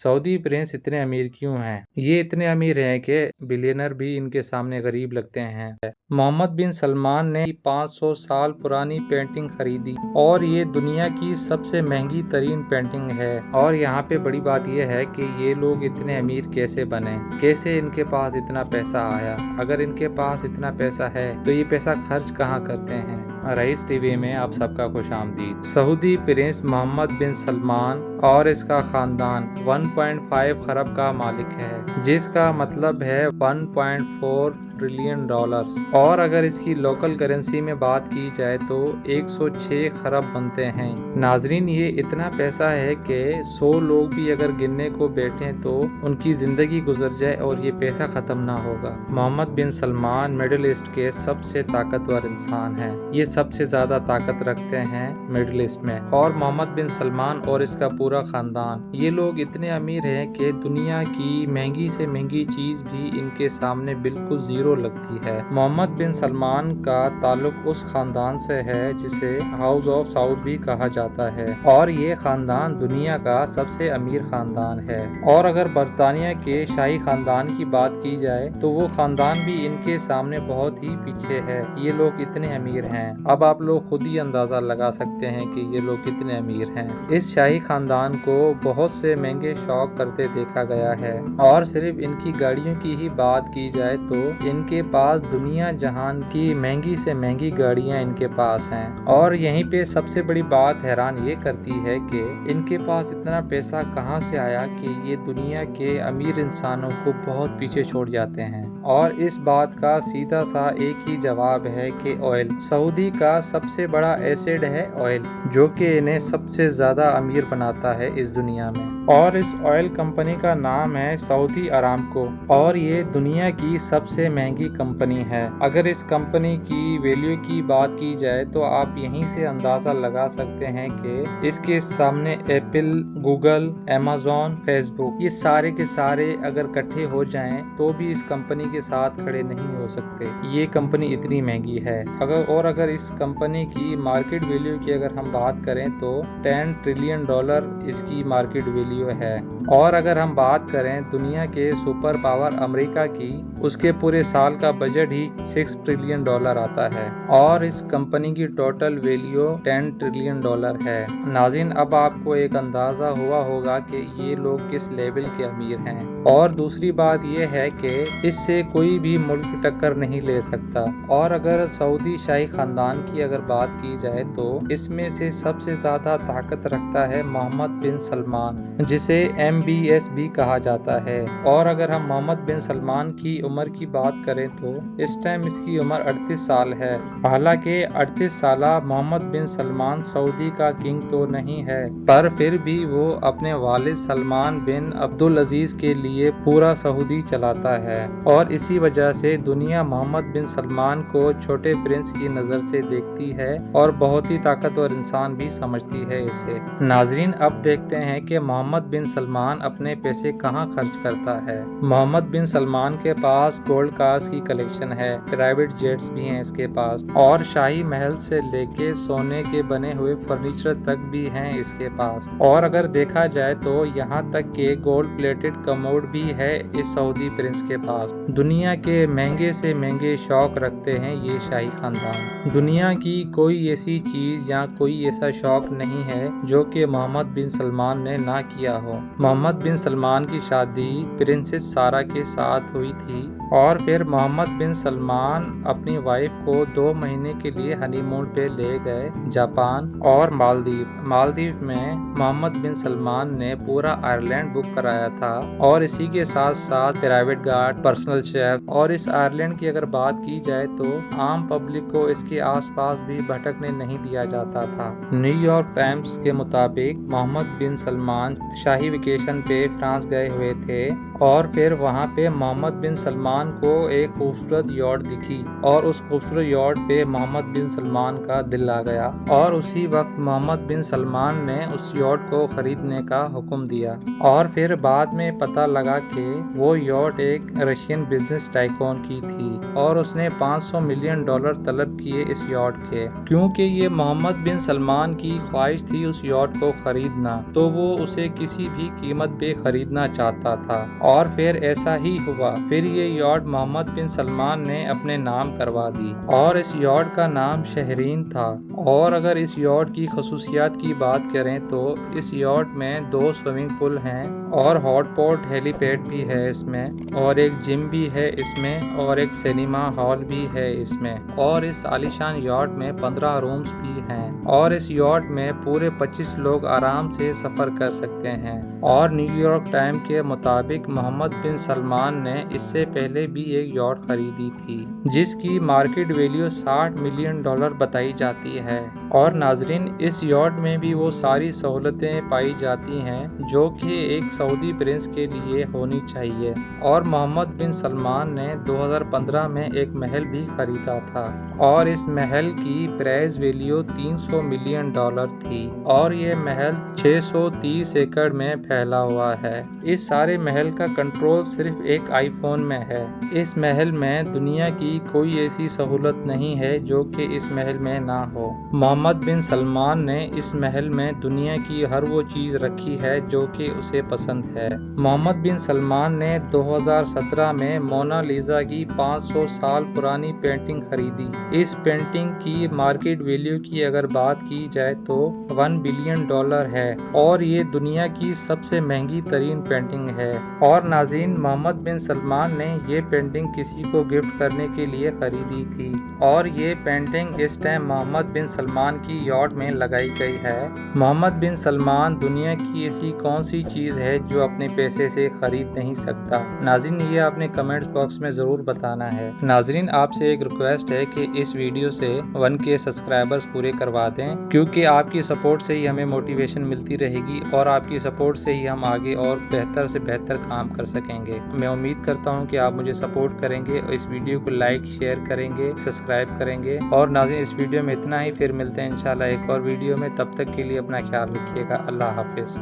Saudi Prince इतने अमीर क्यों हैं? ये इतने अमीर हैं कि बिलियनर भी इनके सामने गरीब लगते हैं। मोहम्मद बिन सलमान ने 500 साल पुरानी पेंटिंग खरीदी और ये दुनिया की सबसे महंगी तरीन पेंटिंग है। और यहाँ पे बड़ी बात यह है कि ये लोग इतने अमीर कैसे बने, कैसे इनके पास इतना पैसा आया। अगर इनके पास इतना पैसा है तो ये पैसा खर्च कहाँ करते हैं। रईस टीवी में आप सबका खुशामदीद। सऊदी प्रिंस मोहम्मद बिन सलमान और इसका खानदान 1.5 खरब का मालिक है, जिसका मतलब है 1.4 ट्रिलियन डॉलर्स। और अगर इसकी लोकल करेंसी में बात की जाए तो 106 खरब बनते हैं। नाजरीन, ये इतना पैसा है कि 100 लोग भी अगर गिनने को बैठे तो उनकी जिंदगी गुजर जाए और ये पैसा खत्म ना होगा। मोहम्मद बिन सलमान मिडिल ईस्ट के सबसे ताकतवर इंसान हैं। ये सबसे ज्यादा ताकत रखते हैं मिडिल ईस्ट में। और मोहम्मद बिन सलमान और इसका पूरा खानदान, ये लोग इतने अमीर हैं कि दुनिया की महंगी से महंगी चीज भी इनके सामने बिल्कुल जीरो लगती है। मोहम्मद बिन सलमान का ताल्लुक उस खानदान से है जिसे हाउस ऑफ साउद भी कहा जाता है, और ये खानदान दुनिया का सबसे अमीर खानदान है। और अगर बरतानिया के शाही खानदान की बात की जाए तो वो खानदान भी इनके सामने बहुत ही पीछे है। ये लोग इतने अमीर हैं। अब आप लोग खुद ही अंदाजा लगा सकते हैं कि ये लोग कितने अमीर हैं। इस शाही खानदान को बहुत से महंगे शौक करते देखा गया है। और सिर्फ इनकी गाड़ियों की ही बात की जाए तो इनके पास दुनिया जहान की महंगी से महंगी गाड़ियां इनके पास हैं। और यहीं पे सबसे बड़ी बात हैरान ये करती है कि इनके पास इतना पैसा कहां से आया कि ये दुनिया के अमीर इंसानों को बहुत पीछे छोड़ जाते हैं। और इस बात का सीधा सा एक ही जवाब है कि ऑयल। सऊदी का सबसे बड़ा एसेट है ऑयल, जो कि इन्हें सबसे ज्यादा अमीर बनाता है इस दुनिया में। और इस ऑयल कंपनी का नाम है सऊदी अरामको, और ये दुनिया की सबसे महंगी कंपनी है। अगर इस कंपनी की वैल्यू की बात की जाए तो आप यहीं से अंदाजा लगा सकते हैं कि इसके सामने एप्पल, गूगल, अमेज़न, फेसबुक, ये सारे के सारे अगर इकट्ठे हो जाएं तो भी इस कंपनी के साथ खड़े नहीं हो सकते। ये कंपनी इतनी महंगी है। अगर इस कंपनी की मार्केट वैल्यू की अगर हम बात करें तो 10 ट्रिलियन डॉलर इसकी मार्केट वैल्यू है। और अगर हम बात करें दुनिया के सुपर पावर अमेरिका की, उसके पूरे साल का बजट ही 6 ट्रिलियन डॉलर आता है। और इस कंपनी की टोटल वैल्यू 10 ट्रिलियन डॉलर है। नाज़रीन, अब आपको एक अंदाजा हुआ होगा कि ये लोग किस लेवल के अमीर हैं। और दूसरी बात यह है कि इससे कोई भी मुल्क टक्कर नहीं ले सकता। और अगर सऊदी शाही खानदान की अगर बात की जाए तो इसमें से सबसे ज्यादा ताकत रखता है मोहम्मद बिन सलमान, जिसे MBS भी कहा जाता है। और अगर हम मोहम्मद बिन सलमान की उम्र की बात करें तो इस टाइम इसकी उम्र 38 साल है। हालांकि 38 साल मोहम्मद बिन सलमान सऊदी का किंग तो नहीं है, पर फिर भी वो अपने वालिद सलमान बिन अब्दुल अजीज के लिए पूरा सऊदी चलाता है। और इसी वजह से दुनिया मोहम्मद बिन सलमान को छोटे प्रिंस की नजर से देखती है और बहुत ही ताकतवर इंसान भी समझती है इसे। नाजरीन, अब देखते हैं कि मोहम्मद बिन सलमान अपने पैसे कहां खर्च करता है। मोहम्मद बिन सलमान के पास गोल्ड कार्स की कलेक्शन है, प्राइवेट जेट्स भी हैं इसके पास, और शाही महल से लेके सोने के बने हुए फर्नीचर तक भी हैं इसके पास। और अगर देखा जाए तो यहाँ तक के गोल्ड प्लेटेड कमोड भी है इस सऊदी प्रिंस के पास। दुनिया के महंगे से महंगे शौक रखते हैं ये शाही खानदान। दुनिया की कोई ऐसी चीज या कोई ऐसा शौक नहीं है जो कि मोहम्मद बिन सलमान ने ना किया हो। मोहम्मद बिन सलमान की शादी प्रिंसेस सारा के साथ हुई थी, और फिर मोहम्मद बिन सलमान अपनी वाइफ को 2 महीने के लिए हनीमून पे ले गए जापान और मालदीव में मोहम्मद बिन सलमान ने पूरा आयरलैंड बुक कराया था, और इसी के साथ साथ प्राइवेट गार्ड, पर्सनल शेफ। और इस आयरलैंड की अगर बात की जाए तो आम पब्लिक को इसके आसपास भी भटकने नहीं दिया जाता था। न्यूयॉर्क टाइम्स के मुताबिक मोहम्मद बिन सलमान शाही वेकेशन पे फ्रांस गए हुए थे, और फिर वहाँ पे मोहम्मद बिन सलमान को एक खूबसूरत यॉट दिखी, और उस खूबसूरत यॉट पे मोहम्मद बिन सलमान का दिल आ गया। और उसी वक्त मोहम्मद बिन सलमान ने उस यॉट को खरीदने का हुक्म दिया। और फिर बाद में पता लगा कि वो यॉट एक रशियन बिजनेस टाइकून की थी, और उसने 500 मिलियन डॉलर तलब किए इस यॉट के, क्योंकि ये मोहम्मद बिन सलमान की ख्वाहिश थी उस यॉट को खरीदने خریدنا تو وہ اسے کسی بھی قیمت پہ خریدنا چاہتا تھا، اور پھر ایسا ہی ہوا۔ پھر یہ یاٹ محمد بن سلمان نے اپنے نام کروا دی اور اس یاٹ کا نام شہرین تھا۔ اور اگر اس یاٹ کی خصوصیات کی بات کریں تو اس یاٹ میں 2 سوئمنگ پول ہیں اور ہاٹ پاٹ ہیلی پیڈ بھی ہے اس میں، اور ایک جم بھی ہے اس میں، اور ایک سینما ہال بھی ہے اس میں، اور اس عالیشان یاٹ میں 15 رومز بھی ہیں، اور اس یاٹ میں پورے 25 لوگ آرام سے سفر کر سکتے ہیں۔ اور نیو یارک ٹائم کے مطابق محمد بن سلمان نے اس سے پہلے بھی ایک یاٹ خریدی تھی جس کی مارکیٹ ویلیو $60 ملین بتائی جاتی ہے۔ اور ناظرین، اس یاٹ میں بھی وہ ساری سہولتیں پائی جاتی ہیں جو کہ ایک سعودی پرنس کے لیے ہونی چاہیے۔ اور محمد بن سلمان نے 2015 میں ایک محل بھی خریدا تھا اور اس محل کی پرائز ویلیو $300 ملین تھی، اور یہ محل 630 ایکڑ میں پھیلا ہوا ہے۔ اس سارے محل کا کنٹرول صرف ایک آئی فون میں ہے۔ اس محل میں دنیا کی کوئی ایسی سہولت نہیں ہے جو کہ اس محل میں نہ ہو۔ محمد بن سلمان نے اس محل میں دنیا کی ہر وہ چیز رکھی ہے جو کہ اسے پسند ہے۔ محمد بن سلمان نے 2017 میں مونا لیزا کی 500 سال پرانی پینٹنگ خریدی۔ اس پینٹنگ کی مارکیٹ ویلیو کی اگر بات کی جائے تو $1 بلین ہے، اور یہ دنیا کی سب سے مہنگی ترین پینٹنگ ہے۔ اور ناظرین، محمد بن سلمان نے یہ پینٹنگ کسی کو گفٹ کرنے کے لیے خریدی تھی، اور یہ پینٹنگ اس ٹائم محمد بن سلمان کی یاٹ میں لگائی گئی ہے۔ محمد بن سلمان دنیا کی ایسی کون سی چیز ہے جو اپنے پیسے سے خرید نہیں سکتا؟ ناظرین، یہ آپ نے کمنٹس باکس میں ضرور بتانا ہے۔ ناظرین، آپ سے ایک ریکویسٹ ہے کہ اس ویڈیو سے 1K سبسکرائبرز پورے کروا دیں، کیونکہ آپ کی سپورٹ سے ہی ہمیں موٹیویشن ملتی رہے گی، اور آپ کی سپورٹ سے ہی ہم آگے اور بہتر سے بہتر کام کر سکیں گے۔ میں امید کرتا ہوں کہ آپ مجھے سپورٹ کریں گے اور اس ویڈیو کو لائک شیئر کریں گے، سبسکرائب کریں گے۔ اور ناظرین، اس ویڈیو میں اتنا ہی، پھر ملتے ہیں انشاءاللہ ایک اور ویڈیو میں۔ تب تک کے لیے اپنا خیال رکھیے گا۔ اللہ حافظ۔